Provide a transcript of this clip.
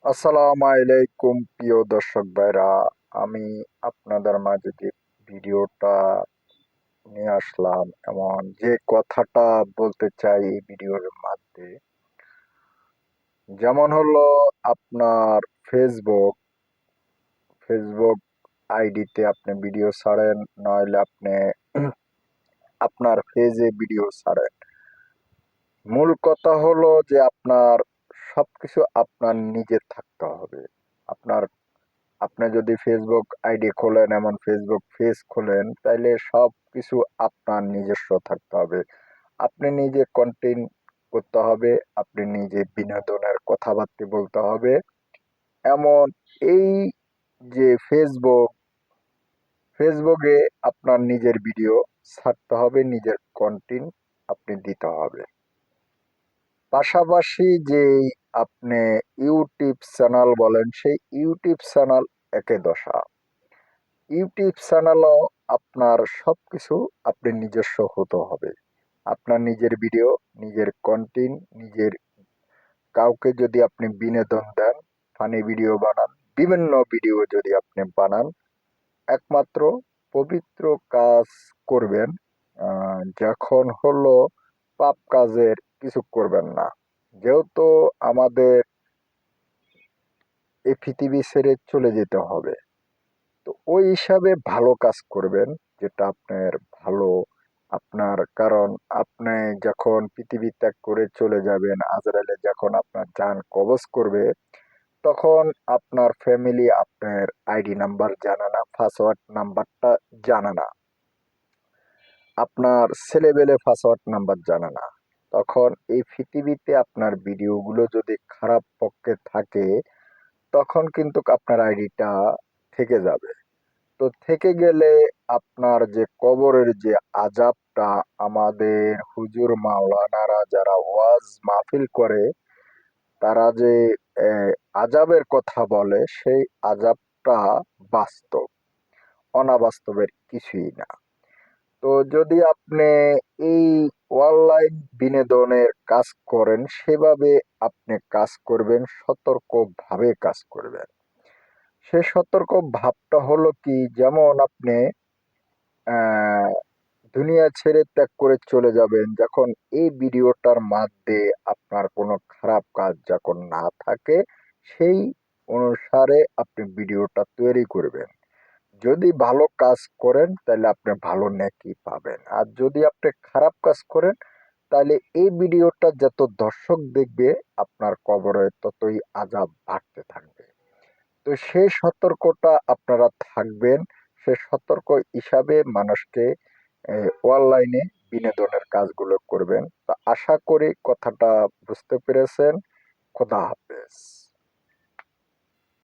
আসসালামু আলাইকুম প্রিয় দর্শক ভাইরা। আমি আপনাদের মাঝে যে ভিডিওটা নিয়ে আসলাম, এমন যে কথাটা বলতে চাই এই ভিডিওর মধ্যে, যেমন হলো আপনার ফেসবুক ফেসবুক আইডিতে আপনি ভিডিও ছাড়েন, নইলে আপনি আপনার পেজে ভিডিও ছাড়েন। মূল কথা হলো যে আপনার সবকিছু আপনার নিজের থাকতে হবে। আপনার আপনি যদি ফেসবুক আইডি খোলেন, এমন ফেসবুক পেজ খোলেন, তাইলে সব কিছু আপনার নিজস্ব থাকতে হবে। আপনি নিজে কন্টেন্ট করতে হবে, আপনি নিজে বিনোদনের কথাবার্তা বলতে হবে। এমন এই যে ফেসবুকে আপনার নিজের ভিডিও ছাড়তে হবে, নিজের কন্টেন্ট আপনি দিতে হবে। পাশাপাশি যে আপনি ইউটিউব চ্যানেল বলেন, সেই ইউটিউব চ্যানেল একই দশা। ইউটিউব চ্যানেলও আপনার সবকিছু আপনি নিজস্ব হতে হবে। আপনার নিজের ভিডিও, নিজের কন্টেন্ট, নিজের কাউকে যদি আপনি বিনোদন দেন, ফানি ভিডিও বানান, বিভিন্ন ভিডিও যদি আপনি বানান, একমাত্র পবিত্র কাজ করবেন। যখন হলো পাপ কাজের কিছু করবেন না। যেহেতু আমাদের এই পৃথিবী ছেড়ে চলে যেতে হবে, তো ওই হিসাবে ভালো কাজ করবেন, যেটা আপনার ভালো। আপনার কারণ আপনি যখন পৃথিবী ত্যাগ করে চলে যাবেন, আজরাইলে যখন আপনার জান কবজ করবে, তখন আপনার ফ্যামিলি আপনার আইডি নাম্বার জানে না, পাসওয়ার্ড নাম্বারটা জানে না, আপনার ছেলেবেলে পাসওয়ার্ড নাম্বার জানে না। তখন এই পৃথিবীতে আপনার ভিডিওগুলো যদি খারাপ পক্ষে থাকে, তখন কিন্তু আপনার আইডিটা থেকে যাবে। তো থেকে গেলে আপনার যে কবরের যে আযাবটা, আমাদের হুজুর মাওলানারা যারা ওয়াজ মাহফিল করে, তারা যে আযাবের কথা বলে, সেই আযাবটা বাস্তব, অনাবাস্তবের কিছুই না। তো যদি আপনি এই অনলাইন বিনোদনের কাজ করেন, সেভাবে আপনি কাজ করবেন, সতর্কভাবে কাজ করবেন। সে সতর্ক ভাবটা হলো কি, যেমন আপনি আহ, দুনিয়া ছেড়ে ত্যাগ করে চলে যাবেন, যখন এই ভিডিওটার মধ্যে আপনার কোনো খারাপ কাজ যখন না থাকে, সেই অনুসারে আপনি ভিডিওটা তৈরি করবেন। যদি ভালো কাজ করেন, তাহলে আপনি ভালো নেকি পাবেন। আর যদি আপনি খারাপ কাজ করেন, তাহলে এই ভিডিওটা যত দর্শক দেখবে, আপনার কবরে ততই আযাব বাড়তে থাকবে। তো সেই সতর্কটা আপনারা থাকবেন। সে সতর্ক হিসাবে মানুষকে অনলাইনে বিনোদনের কাজগুলো করবেন। তো আশা করি কথাটা বুঝতে পেরেছেন। খোদা হাফেজ।